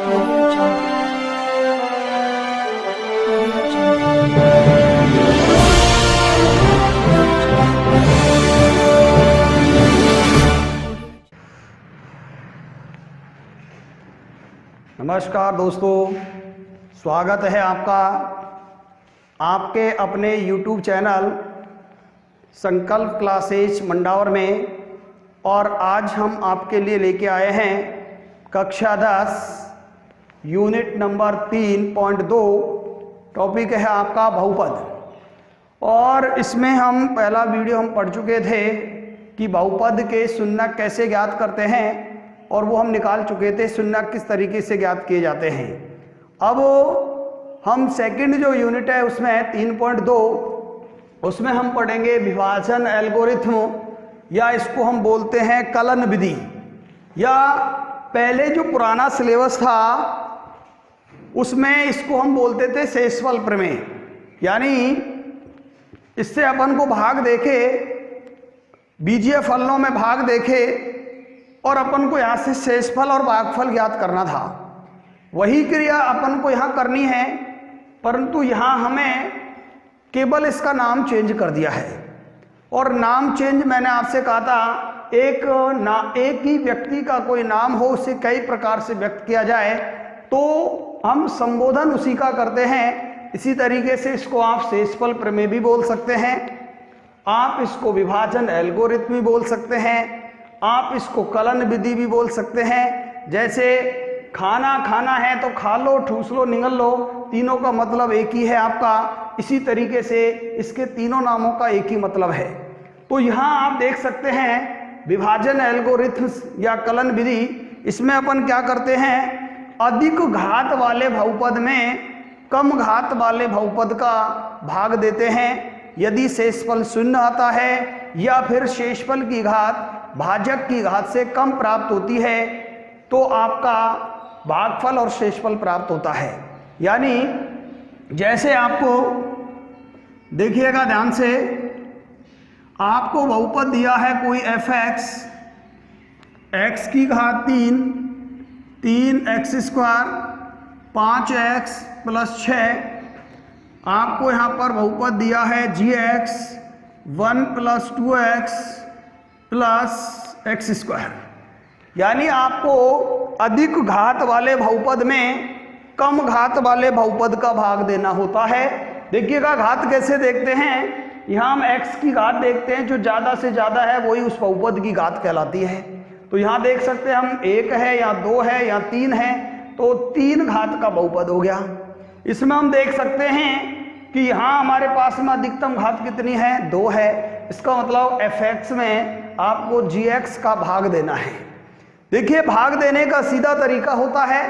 Audio Jungle. Audio Jungle. नमस्कार दोस्तों, स्वागत है आपका आपके अपने YouTube चैनल संकल्प क्लासेज मंडावर में। और आज हम आपके लिए लेके आए हैं कक्षा 10 यूनिट नंबर 3.2। टॉपिक है आपका बहुपद। और इसमें हम पहला वीडियो हम पढ़ चुके थे कि बहुपद के शून्यक कैसे ज्ञात करते हैं, और वो हम निकाल चुके थे शून्यक किस तरीके से ज्ञात किए जाते हैं। अब हम सेकंड जो यूनिट है उसमें 3.2 उसमें हम पढ़ेंगे विभाजन एल्गोरिथम, या इसको हम बोलते हैं कलन विधि, या पहले जो पुराना सिलेबस था उसमें इसको हम बोलते थे शेषफल प्रमेय। यानी इससे अपन को भाग देखे, बीजीय फलनों में भाग देखे, और अपन को यहाँ से शेषफल और भागफल ज्ञात करना था। वही क्रिया अपन को यहाँ करनी है, परंतु यहाँ हमें केवल इसका नाम चेंज कर दिया है। और नाम चेंज मैंने आपसे कहा था, एक ही व्यक्ति का कोई नाम हो, उसे कई प्रकार से व्यक्त किया जाए तो हम संबोधन उसी का करते हैं। इसी तरीके से इसको आप शेषफल प्रमेय भी बोल सकते हैं, आप इसको विभाजन एल्गोरिथम भी बोल सकते हैं, आप इसको कलन विधि भी बोल सकते हैं। जैसे खाना खाना है तो खा लो, ठूस लो, निगल लो, तीनों का मतलब एक ही है आपका। इसी तरीके से इसके तीनों नामों का एक ही मतलब है। तो यहाँ आप देख सकते हैं विभाजन एल्गोरिथम या कलन विधि, इसमें अपन क्या करते हैं, अधिक घात वाले बहुपद में कम घात वाले बहुपद का भाग देते हैं। यदि शेषफल शून्य आता है या फिर शेषफल की घात भाजक की घात से कम प्राप्त होती है तो आपका भागफल और शेषफल प्राप्त होता है। यानी जैसे आपको देखिएगा ध्यान से, आपको बहुपद दिया है कोई fx, x की घात 3, 3x स्क्वायर, 5x प्लस 6। आपको यहाँ पर बहुपद दिया है gx, 1 plus 2x plus x square. यानी आपको अधिक घात वाले बहुपद में कम घात वाले बहुपद का भाग देना होता है। देखिएगा घात कैसे देखते हैं, यहाँ हम x की घात देखते हैं, जो ज़्यादा से ज़्यादा है वही उस बहुपद की घात कहलाती है। तो यहाँ देख सकते हैं हम 1 है या 2 है या 3 है, तो 3 घात का बहुपद हो गया। इसमें हम देख सकते हैं कि यहाँ हमारे पास में अधिकतम घात कितनी है, 2 है। इसका मतलब fx में आपको gx का भाग देना है। देखिए भाग देने का सीधा तरीका होता है,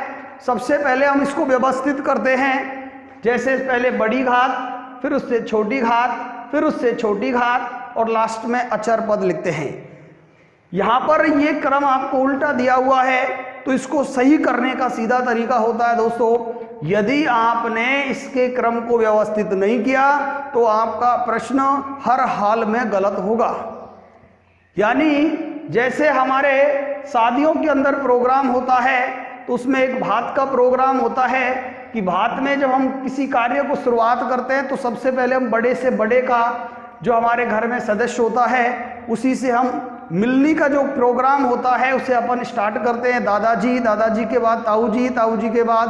सबसे पहले हम इसको व्यवस्थित करते हैं। जैसे पहले बड़ी घात, फिर उससे छोटी घात, फिर उससे छोटी घात, और लास्ट में अचर पद लिखते हैं। यहाँ पर ये क्रम आपको उल्टा दिया हुआ है, तो इसको सही करने का सीधा तरीका होता है दोस्तों, यदि आपने इसके क्रम को व्यवस्थित नहीं किया तो आपका प्रश्न हर हाल में गलत होगा। यानी जैसे हमारे शादियों के अंदर प्रोग्राम होता है तो उसमें एक भात का प्रोग्राम होता है कि भात में जब हम किसी कार्य को शुरुआत करते हैं तो सबसे पहले हम बड़े से बड़े का, जो हमारे घर में सदस्य होता है, उसी से हम मिलनी का जो प्रोग्राम होता है उसे अपन स्टार्ट करते हैं। दादाजी, दादाजी के बाद ताऊ जी, ताऊ जी के बाद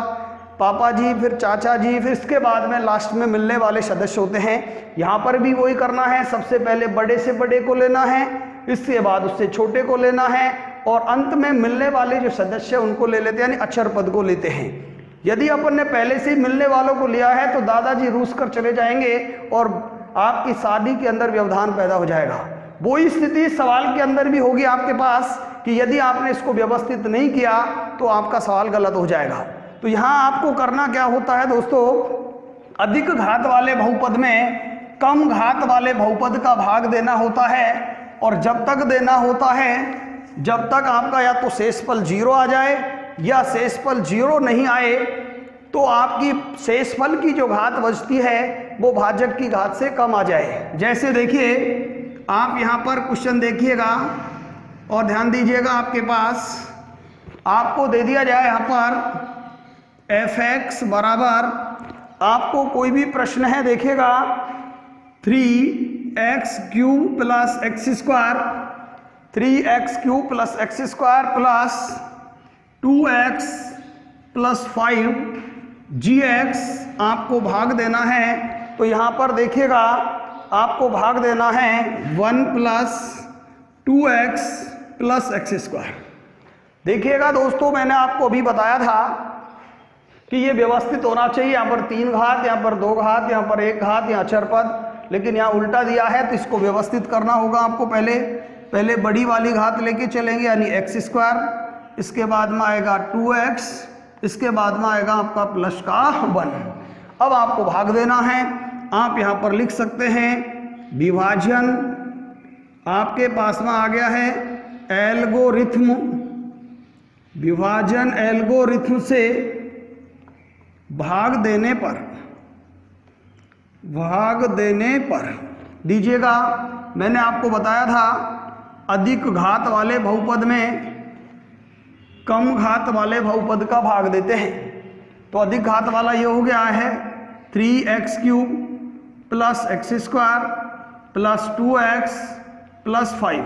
पापा जी, फिर चाचा जी, फिर इसके बाद में लास्ट में मिलने वाले सदस्य होते हैं। यहाँ पर भी वही करना है, सबसे पहले बड़े से बड़े को लेना है, इसके बाद उससे छोटे को लेना है, और अंत में मिलने वाले जो सदस्य उनको ले लेते हैं, यानी अक्षर पद को लेते हैं। यदि अपन ने पहले से ही मिलने वालों को लिया है तो दादाजी रूस कर चले जाएंगे और आपकी शादी के अंदर व्यवधान पैदा हो जाएगा। वही स्थिति सवाल के अंदर भी होगी आपके पास कि यदि आपने इसको व्यवस्थित नहीं किया तो आपका सवाल गलत हो जाएगा। तो यहाँ आपको करना क्या होता है दोस्तों, अधिक घात वाले बहुपद में कम घात वाले बहुपद का भाग देना होता है, और जब तक देना होता है जब तक आपका या तो शेषफल 0 आ जाए या शेषफल 0 नहीं आए तो आपकी शेषफल की जो घात बचती है वो भाजक की घात से कम आ जाए। जैसे देखिए आप यहाँ पर क्वेश्चन देखिएगा और ध्यान दीजिएगा, आपके पास आपको दे दिया जाए यहाँ पर एफ एक्स बराबर, आपको कोई भी प्रश्न है देखिएगा 3x³ plus x square, 3x³ plus x square plus 2x plus 5gx आपको भाग देना है। तो यहाँ पर देखिएगा आपको भाग देना है 1 plus 2x plus x square. देखिएगा दोस्तों, मैंने आपको अभी बताया था कि ये व्यवस्थित होना चाहिए। यहाँ पर 3 घात, यहाँ पर 2 घात, यहाँ पर 1 घात, यहाँ अचर पद, लेकिन यहाँ उल्टा दिया है तो इसको व्यवस्थित करना होगा आपको। पहले बड़ी वाली घात लेके चलेंगे यानी एक्स स्क्वायर, इसके बाद में आएगा 2x, इसके बाद में आएगा आपका प्लस का 1। अब आपको भाग देना है। आप यहाँ पर लिख सकते हैं विभाजन, आपके पास में आ गया है एल्गोरिथम, विभाजन एल्गोरिथम से भाग देने पर दीजिएगा। मैंने आपको बताया था अधिक घात वाले बहुपद में कम घात वाले बहुपद का भाग देते हैं। तो अधिक घात वाला ये हो गया है 3x³ plus x square plus 2x plus 5।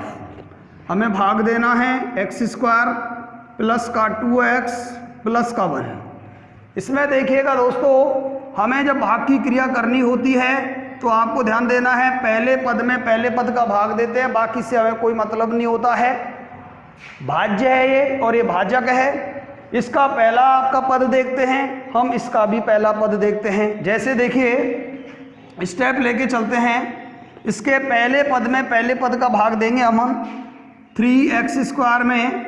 हमें भाग देना है एक्स स्क्वायर प्लस का 2x प्लस का 1। इसमें देखिएगा दोस्तों, हमें जब भाग की क्रिया करनी होती है तो आपको ध्यान देना है पहले पद में पहले पद का भाग देते हैं, बाकी से हमें कोई मतलब नहीं होता है। भाज्य है ये और ये भाजक है। इसका पहला आपका पद देखते हैं, हम इसका भी पहला पद देखते हैं। जैसे देखिए स्टेप लेके चलते हैं, इसके पहले पद में पहले पद का भाग देंगे हम 3x² में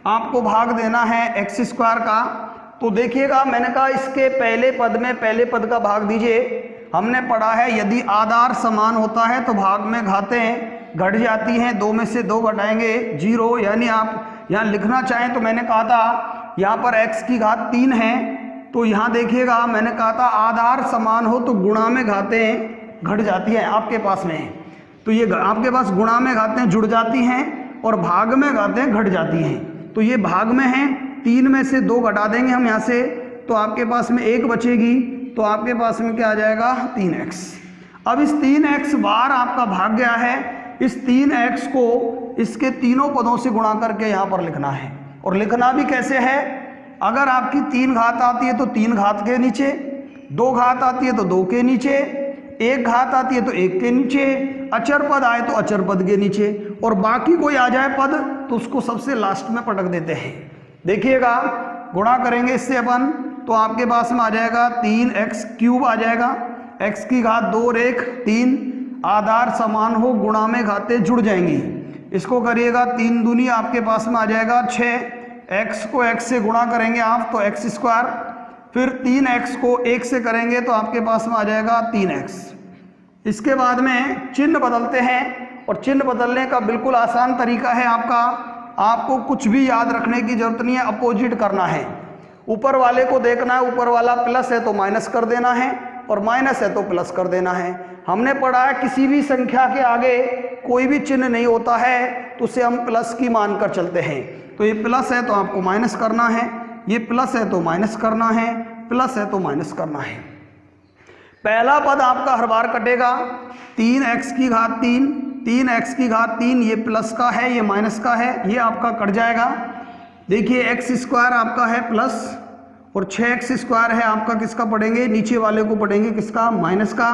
आपको भाग देना है एक्स स्क्वायर का। तो देखिएगा मैंने कहा इसके पहले पद में पहले पद का भाग दीजिए। हमने पढ़ा है यदि आधार समान होता है तो भाग में घातें घट जाती हैं, 2 में से 2 घटाएंगे 0। यानी आप यहाँ लिखना चाहें तो मैंने कहा था यहाँ पर x की घात 3 है, तो यहाँ देखिएगा मैंने कहा था आधार समान हो तो गुणा में घातें घट जाती हैं आपके पास में। तो ये आपके पास गुणा में घातें जुड़ जाती हैं और भाग में घातें घट जाती हैं। तो ये भाग में हैं, 3 में से 2 घटा देंगे हम यहाँ से, तो आपके पास में 1 बचेगी। तो आपके पास में क्या आ जाएगा 3x। अब इस 3x बार आपका भाग गया है, इस 3x को इसके तीनों पदों से गुणा करके यहाँ पर लिखना है। और लिखना भी कैसे है, अगर आपकी 3 घात आती है तो 3 घात के नीचे, 2 घात आती है तो 2 के नीचे, 1 घात आती है तो 1 के नीचे, अचर पद आए तो अचर पद के नीचे, और बाकी कोई आ जाए पद तो उसको सबसे लास्ट में पटक देते हैं। देखिएगा गुणा करेंगे इससे अपन, तो आपके पास में आ जाएगा 3x³ आ जाएगा, x की घात 2 और 1 3, आधार समान हो गुणा में घातें जुड़ जाएंगी। इसको करिएगा 3 दूनी आपके पास में आ जाएगा 6, x को x से गुणा करेंगे आप तो एक्स स्क्वायर, फिर 3x को 1 से करेंगे तो आपके पास में आ जाएगा 3x। इसके बाद में चिन्ह बदलते हैं, और चिन्ह बदलने का बिल्कुल आसान तरीका है आपको कुछ भी याद रखने की जरूरत नहीं है, अपोजिट करना है। ऊपर वाले को देखना है, ऊपर वाला प्लस है तो माइनस कर देना है, और माइनस है तो प्लस कर देना है। हमने पढ़ा है किसी भी संख्या के आगे कोई भी चिन्ह नहीं होता है तो उसे हम प्लस की मानकर चलते हैं। तो ये प्लस है तो आपको माइनस करना है, ये प्लस है तो माइनस करना है, प्लस है तो माइनस करना है। पहला पद आपका हर बार कटेगा 3x की घात 3, 3x की घात 3, ये प्लस का है ये माइनस का है, ये आपका कट जाएगा। देखिए एक्स स्क्वायर आपका है प्लस, और 6x² है आपका किसका पढ़ेंगे, नीचे वाले को पढ़ेंगे किसका, माइनस का।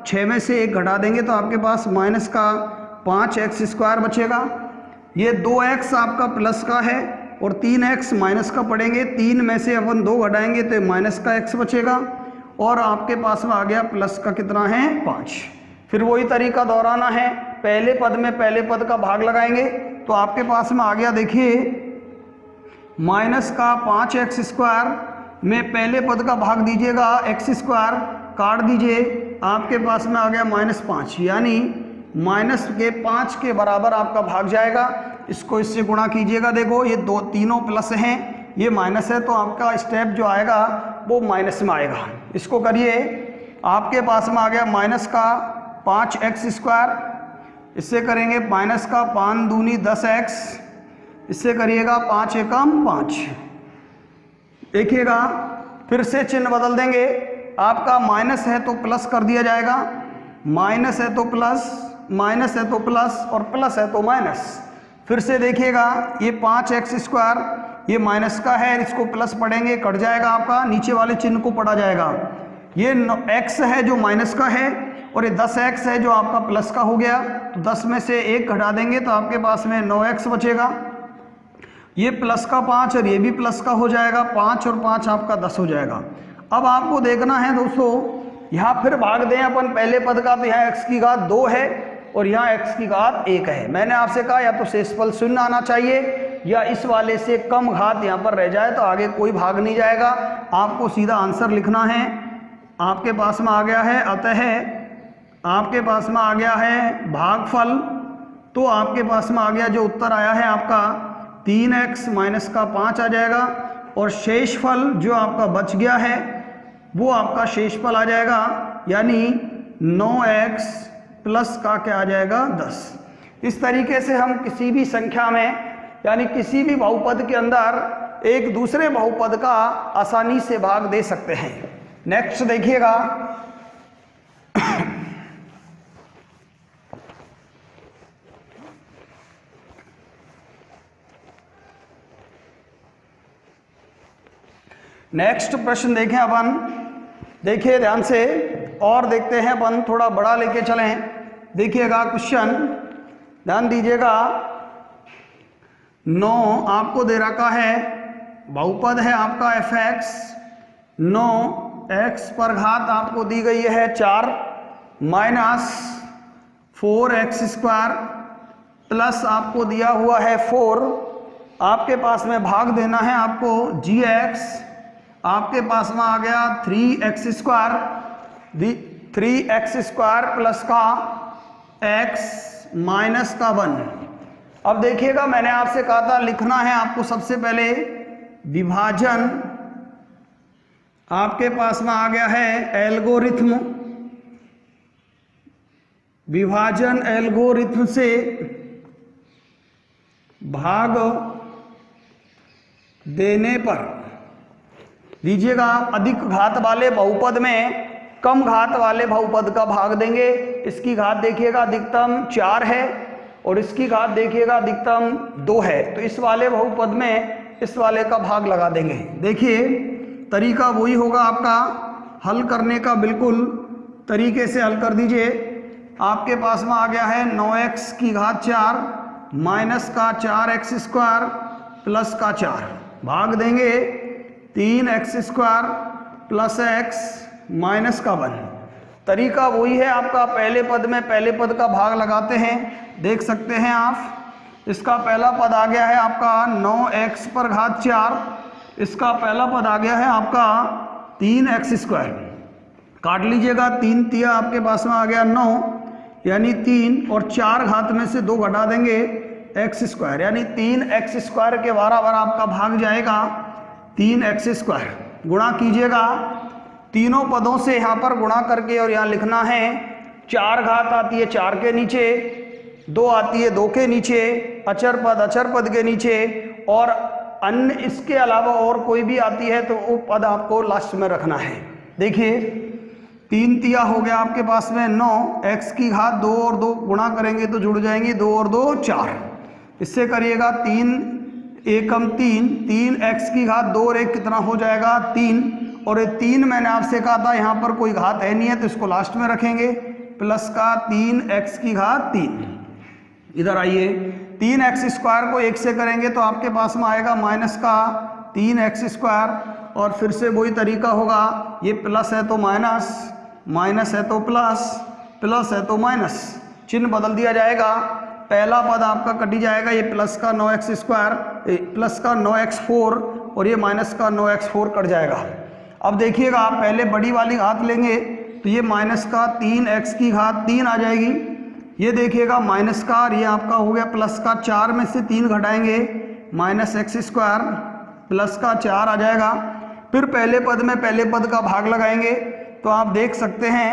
6 में से 1 घटा देंगे तो आपके पास माइनस का 5x² बचेगा। ये 2x आपका प्लस का है और 3x माइनस का पढ़ेंगे, 3 में से अपन 2 घटाएंगे तो माइनस का x बचेगा, और आपके पास में आ गया प्लस का कितना है 5। फिर वही तरीका दोहराना है, पहले पद में पहले पद का भाग लगाएंगे तो आपके पास में आ गया, देखिए माइनस का 5x² में पहले पद का भाग दीजिएगा x² काट दीजिए, आपके पास में आ गया -5, यानी -5 के बराबर आपका भाग जाएगा। इसको इससे गुणा कीजिएगा, देखो ये तीनों प्लस हैं, ये माइनस है तो आपका स्टेप जो आएगा वो माइनस में आएगा। इसको करिए, आपके पास में आ गया माइनस का 5x², इससे करेंगे माइनस का 5 दूनी 10x, इससे करिएगा 5 एकम 5। देखिएगा फिर से चिन्ह बदल देंगे, आपका माइनस है तो प्लस कर दिया जाएगा, माइनस है तो प्लस, माइनस है तो प्लस और प्लस है तो माइनस। फिर से देखिएगा ये 5x², ये माइनस का है, इसको प्लस पढ़ेंगे कट जाएगा आपका, नीचे वाले चिन्ह को पढ़ा जाएगा। ये x है जो माइनस का है और ये 10x है जो आपका प्लस का हो गया, तो 10 में से 1 घटा देंगे तो आपके पास में 9x बचेगा। ये प्लस का 5 और ये भी प्लस का हो जाएगा, 5 और 5 आपका 10 हो जाएगा। अब आपको देखना है दोस्तों, यहाँ फिर भाग दें अपन पहले पद का, तो यहाँ x की घात 2 है और यहाँ x की घात 1 है। मैंने आपसे कहा या तो शेषफल शून्य आना चाहिए या इस वाले से कम घात यहाँ पर रह जाए तो आगे कोई भाग नहीं जाएगा, आपको सीधा आंसर लिखना है। आपके पास में आ गया है, अतः आपके पास में आ गया है भागफल, तो आपके पास में आ गया जो उत्तर आया है आपका 3x माइनस का 5 आ जाएगा और शेषफल जो आपका बच गया है वो आपका शेषफल आ जाएगा, यानी 9x प्लस का क्या आ जाएगा 10। इस तरीके से हम किसी भी संख्या में यानी किसी भी बहुपद के अंदर एक दूसरे बहुपद का आसानी से भाग दे सकते हैं। नेक्स्ट देखिएगा, नेक्स्ट प्रश्न देखें अपन, देखिए ध्यान से और देखते हैं अपन, थोड़ा बड़ा लेके चलें। देखिएगा क्वेश्चन, ध्यान दीजिएगा। 9 आपको दे रखा है, बहुपद है आपका fx, 9x पर घात आपको दी गई है 4 माइनस 4x² प्लस आपको दिया हुआ है 4, आपके पास में भाग देना है आपको gx, आपके पास में आ गया 3x² 3x² प्लस का x माइनस का 1। अब देखिएगा मैंने आपसे कहा था लिखना है आपको सबसे पहले विभाजन, आपके पास में आ गया है एल्गोरिथम, विभाजन एल्गोरिथम से भाग देने पर दीजिएगा अधिक घात वाले बहुपद में कम घात वाले बहुपद का भाग देंगे। इसकी घात देखिएगा अधिकतम 4 है और इसकी घात देखिएगा अधिकतम 2 है, तो इस वाले बहुपद में इस वाले का भाग लगा देंगे। देखिए तरीका वही होगा आपका हल करने का, बिल्कुल तरीके से हल कर दीजिए। आपके पास में आ गया है 9x की घात 4 माइनस का 4x² प्लस का 4, भाग देंगे 3x² प्लस x माइनस का 1। तरीका वही है आपका, पहले पद में पहले पद का भाग लगाते हैं, देख सकते हैं आप। इसका पहला पद आ गया है आपका 9x पर घात 4, इसका पहला पद आ गया है आपका 3x², काट लीजिएगा, 3 तिया आपके पास में आ गया 9 यानी 3 और 4 घात में से 2 घटा देंगे x² यानी 3x² के बराबर आपका भाग जाएगा 3x²। गुणा कीजिएगा तीनों पदों से, यहाँ पर गुणा करके और यहाँ लिखना है 4 घात आती है 4 के नीचे, 2 आती है 2 के नीचे, अचर पद के नीचे और अन्य इसके अलावा और कोई भी आती है तो वो पद आपको लास्ट में रखना है। देखिए 3 तिया हो गया आपके पास में 9, x की घात 2 और 2 गुणा करेंगे तो जुड़ जाएंगी, 2 और 2 4, इससे करिएगा 3 एकम 3, 3x की घात 2 और 1 कितना हो जाएगा 3, और ये 3 मैंने आपसे कहा था यहाँ पर कोई घात है नहीं है तो इसको लास्ट में रखेंगे, प्लस का 3x की घात 3। इधर आइए 3x² को 1 से करेंगे तो आपके पास में आएगा माइनस का 3x² और फिर से वही तरीका होगा, ये प्लस है तो माइनस, माइनस है तो प्लस, प्लस है तो माइनस, चिन्ह बदल दिया जाएगा। पहला पद आपका कटी जाएगा, ये प्लस का 9x² प्लस का 9x4 और ये माइनस का 9x4 कट जाएगा। अब देखिएगा आप पहले बड़ी वाली घात लेंगे तो ये माइनस का 3x की घात 3 आ जाएगी, ये देखिएगा माइनस का, और ये आपका हो गया प्लस का 4 में से 3 घटाएंगे माइनस x² प्लस का 4 आ जाएगा। फिर पहले पद में पहले पद का भाग लगाएंगे तो आप देख सकते हैं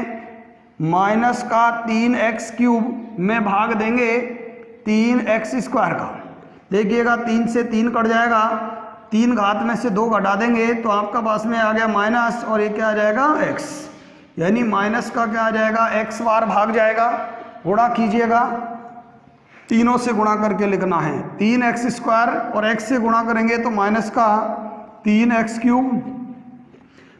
माइनस का 3x³ में भाग देंगे 3x² का, देखिएगा 3 से 3 कट जाएगा, 3 घात में से 2 घटा देंगे तो आपका पास में आ गया माइनस, और ये क्या आ जाएगा x, यानी माइनस का क्या आ जाएगा x बार भाग जाएगा, गुणा कीजिएगा, तीनों से गुणा करके लिखना है 3x² और x से गुणा करेंगे तो माइनस का 3x³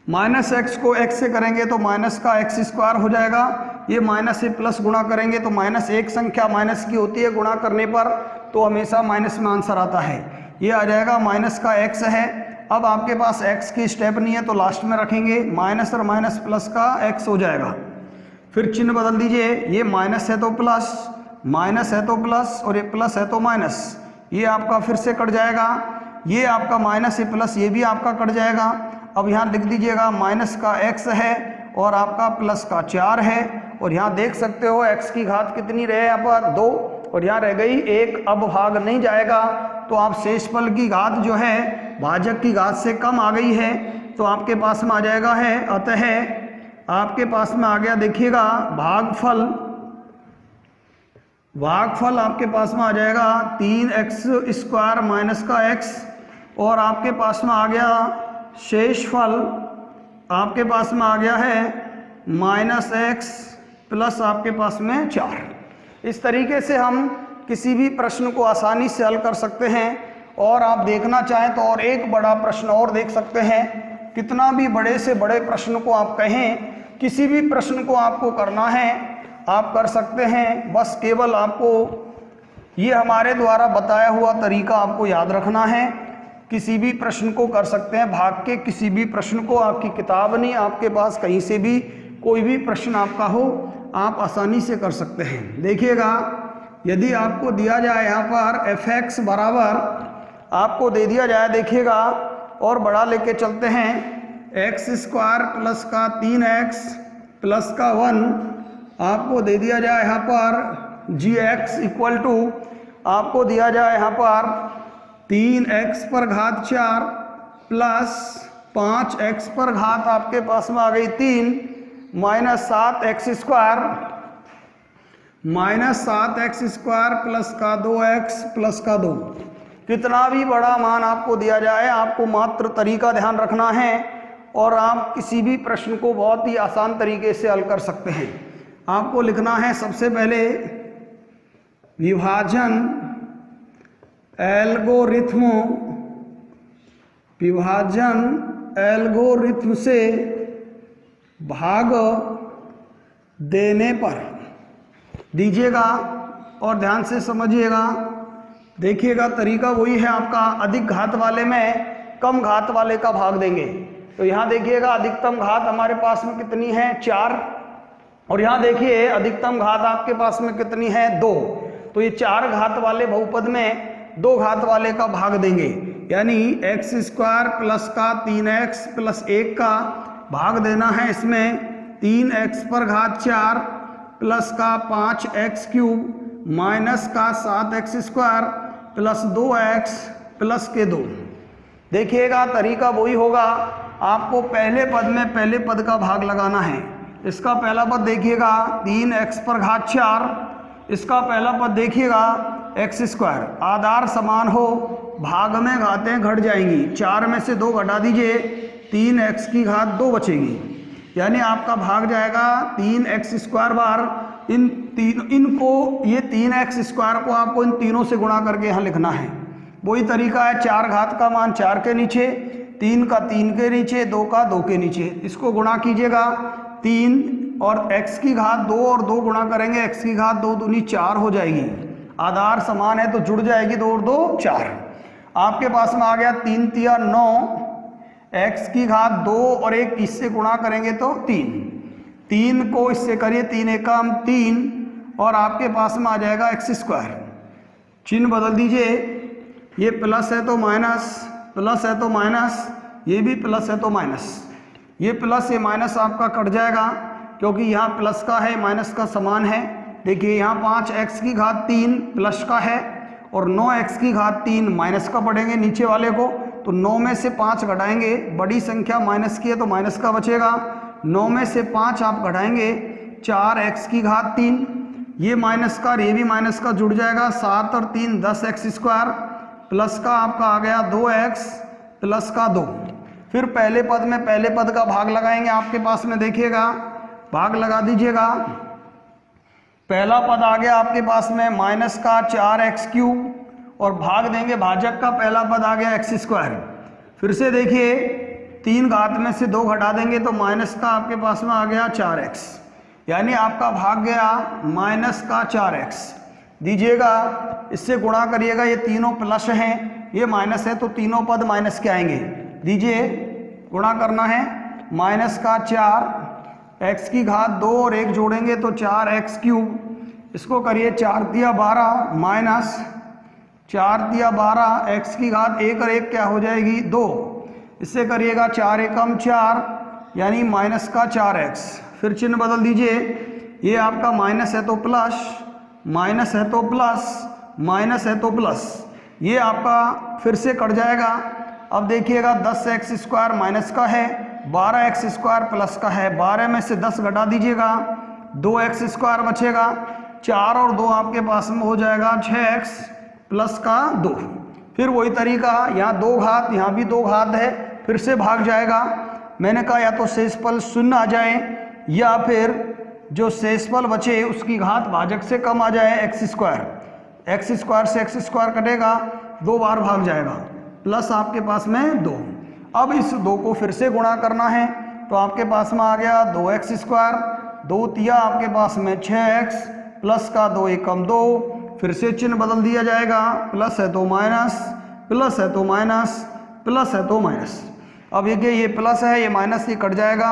माइनस x को x से करेंगे तो माइनस का x² हो जाएगा। ये माइनस से प्लस गुणा करेंगे तो माइनस, एक संख्या माइनस की होती है गुणा करने पर तो हमेशा माइनस में आंसर आता है। ये आ जाएगा माइनस का x है। अब आपके पास x की स्टेप नहीं है तो लास्ट में रखेंगे, माइनस और माइनस प्लस का x हो जाएगा। फिर चिन्ह बदल दीजिए, ये माइनस है तो प्लस, माइनस है तो प्लस, और ये प्लस है तो माइनस, ये आपका फिर से कट जाएगा। ये आपका माइनस है प्लस, ये भी आपका कट जाएगा। अब यहाँ लिख दीजिएगा माइनस का x है और आपका प्लस का 4 है, और यहाँ देख सकते हो x की घात कितनी रहे यहाँ पर 2, और यहाँ रह गई 1। अब भाग नहीं जाएगा तो आप शेषफल की घात जो है भाजक की घात से कम आ गई है तो आपके पास में आ जाएगा है। अतः आपके पास में आ गया, देखिएगा भागफल आपके पास में आ जाएगा 3x² माइनस का x, और आपके पास में आ गया शेषफल आपके पास में आ गया है माइनस x प्लस आपके पास में 4। इस तरीके से हम किसी भी प्रश्न को आसानी से हल कर सकते हैं। और आप देखना चाहें तो और एक बड़ा प्रश्न और देख सकते हैं। कितना भी बड़े से बड़े प्रश्न को आप कहें, किसी भी प्रश्न को आपको करना है आप कर सकते हैं। बस केवल आपको ये हमारे द्वारा बताया हुआ तरीका आपको याद रखना है। किसी भी प्रश्न को कर सकते हैं, भाग के किसी भी प्रश्न को, आपकी किताब नहीं, आपके पास कहीं से भी कोई भी प्रश्न आपका हो आप आसानी से कर सकते हैं। देखिएगा, यदि आपको दिया जाए यहाँ पर fx बराबर आपको दे दिया जाए, देखिएगा और बड़ा लेके चलते हैं, x² प्लस का 3x प्लस का 1 आपको दे दिया जाए यहाँ पर gx इक्वल टू आपको दिया जाए यहाँ पर 3x पर घात 4 प्लस 5x पर घात आपके पास में आ गई 3 माइनस 7x² प्लस का 2x प्लस का 2। कितना भी बड़ा मान आपको दिया जाए आपको मात्र तरीका ध्यान रखना है और आप किसी भी प्रश्न को बहुत ही आसान तरीके से हल कर सकते हैं। आपको लिखना है सबसे पहले विभाजन एल्गोरिथ्म से भाग देने पर दीजिएगा और ध्यान से समझिएगा। देखिएगा तरीका वही है आपका, अधिक घात वाले में कम घात वाले का भाग देंगे। तो यहाँ देखिएगा अधिकतम घात हमारे पास में कितनी है 4, और यहाँ देखिए अधिकतम घात आपके पास में कितनी है 2। तो ये 4 घात वाले बहुपद में 2 घात वाले का भाग देंगे, यानी x² प्लस का 3x प्लस 1 का भाग देना है इसमें 3x पर घात 4 प्लस का 5x³ माइनस का 7x² प्लस 2x प्लस के 2। देखिएगा तरीका वही होगा, आपको पहले पद में पहले पद का भाग लगाना है। इसका पहला पद देखिएगा 3x पर घात 4, इसका पहला पद देखिएगा x²। आधार समान हो भाग में घातें घट जाएंगी, 4 में से 2 घटा दीजिए 3x की घात 2 बचेगी, यानी आपका भाग जाएगा 3x² बार इनको ये 3x² को आपको इन तीनों से गुणा करके यहाँ लिखना है। वही तरीका है, 4 घात का मान 4 के नीचे, 3 का 3 के नीचे, 2 का 2 के नीचे, इसको गुणा कीजिएगा 3 और x की घात 2 और 2 गुणा करेंगे x की घात 2 दूनी 4 हो जाएगी। आधार समान है तो जुड़ जाएगी 2 और 2 4। आपके पास में आ गया 3 तिया 9, x की घात 2 और 1 इससे गुणा करेंगे तो 3 को इससे करिए 3 एकम 3 और आपके पास में आ जाएगा x²। चिन्ह बदल दीजिए, ये प्लस है तो माइनस, प्लस है तो माइनस, ये भी प्लस है तो माइनस, ये प्लस ये माइनस आपका कट जाएगा क्योंकि यहाँ प्लस का है माइनस का समान है। देखिए यहाँ 5x की घात 3 प्लस का है और 9x की घात 3 माइनस का पढ़ेंगे नीचे वाले को, तो 9 में से 5 घटाएंगे, बड़ी संख्या माइनस की है तो माइनस का बचेगा, 9 में से 5 आप घटाएंगे 4x की घात 3, ये माइनस का ये भी माइनस का जुड़ जाएगा, 7 और 3 10x² प्लस का आपका आ गया 2x प्लस का 2। फिर पहले पद में पहले पद का भाग लगाएंगे, आपके पास में देखिएगा, भाग लगा दीजिएगा। पहला पद आ गया आपके पास में माइनस का 4x³ और भाग देंगे भाजक का पहला पद आ गया x²। फिर से देखिए 3 घात में से 2 घटा देंगे तो माइनस का आपके पास में आ गया 4x, यानी आपका भाग गया माइनस का 4x। दीजिएगा, इससे गुणा करिएगा, ये तीनों प्लस हैं, ये माइनस है तो तीनों पद माइनस के आएंगे। दीजिए, गुणा करना है, माइनस का 4 x² 2 और 1 जोड़ेंगे तो 4x³। इसको करिए 4 तिया 12 माइनस 4 तिया 12 x² 1 और 1 क्या हो जाएगी 2। इससे करिएगा 4 एकम 4 यानी माइनस का 4x। फिर चिन्ह बदल दीजिए, ये आपका माइनस है तो प्लस, माइनस है तो प्लस, माइनस है तो प्लस, ये आपका फिर से कट जाएगा। अब देखिएगा 10x² माइनस का है, 12x² प्लस का है, 12 में से 10 घटा दीजिएगा, 2x² बचेगा, 4 और 2 आपके पास में हो जाएगा 6x प्लस का 2। फिर वही तरीका, यहाँ 2 घात, यहाँ भी 2 घात है, फिर से भाग जाएगा। मैंने कहा या तो शेषफल 0 आ जाए या फिर जो शेषफल बचे उसकी घात भाजक से कम आ जाए x² से x² कटेगा, 2 बार भाग जाएगा, प्लस आपके पास में 2। अब इस 2 को फिर से गुणा करना है तो आपके पास में आ गया 2x², 2 तिया आपके पास में 6x प्लस का 2 एकम 2। फिर से चिन्ह बदल दिया जाएगा, प्लस है तो माइनस, प्लस है तो माइनस, प्लस है तो माइनस। अब ये प्लस है, ये माइनस, ये कट जाएगा,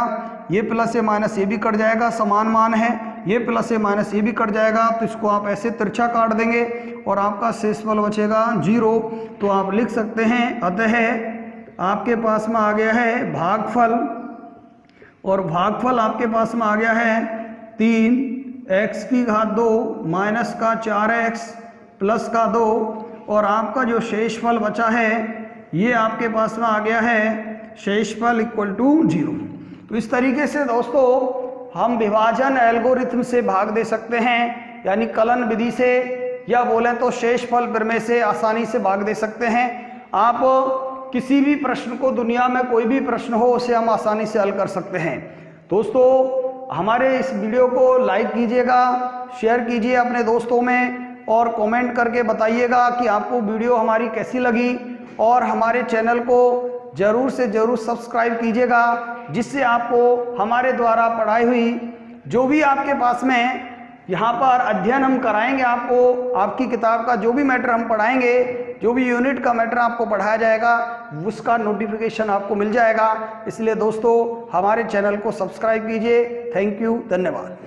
ये प्लस ये माइनस ये भी कट जाएगा, समान मान है, ये प्लस ये माइनस ये भी कट जाएगा, तो इसको आप ऐसे तिरछा काट देंगे और आपका शेषफल बचेगा 0। तो आप लिख सकते हैं, अतः आपके पास में आ गया है भागफल, और भागफल आपके पास में आ गया है 3x² 2 माइनस का 4x प्लस का 2, और आपका जो शेषफल बचा है ये आपके पास में आ गया है शेषफल इक्वल टू 0। तो इस तरीके से दोस्तों हम विभाजन एल्गोरिथम से भाग दे सकते हैं, यानी कलन विधि से, या बोलें तो शेषफल प्रमेय से आसानी से भाग दे सकते हैं। आप किसी भी प्रश्न को, दुनिया में कोई भी प्रश्न हो, उसे हम आसानी से हल कर सकते हैं। दोस्तों हमारे इस वीडियो को लाइक कीजिएगा, शेयर कीजिए अपने दोस्तों में, और कमेंट करके बताइएगा कि आपको वीडियो हमारी कैसी लगी, और हमारे चैनल को जरूर से जरूर सब्सक्राइब कीजिएगा, जिससे आपको हमारे द्वारा पढ़ाई हुई जो भी आपके पास में यहाँ पर अध्ययन हम कराएंगे, आपको आपकी किताब का जो भी मैटर हम पढ़ाएंगे, जो भी यूनिट का मैटर आपको पढ़ाया जाएगा, उसका नोटिफिकेशन आपको मिल जाएगा। इसलिए दोस्तों हमारे चैनल को सब्सक्राइब कीजिए। थैंक यू, धन्यवाद।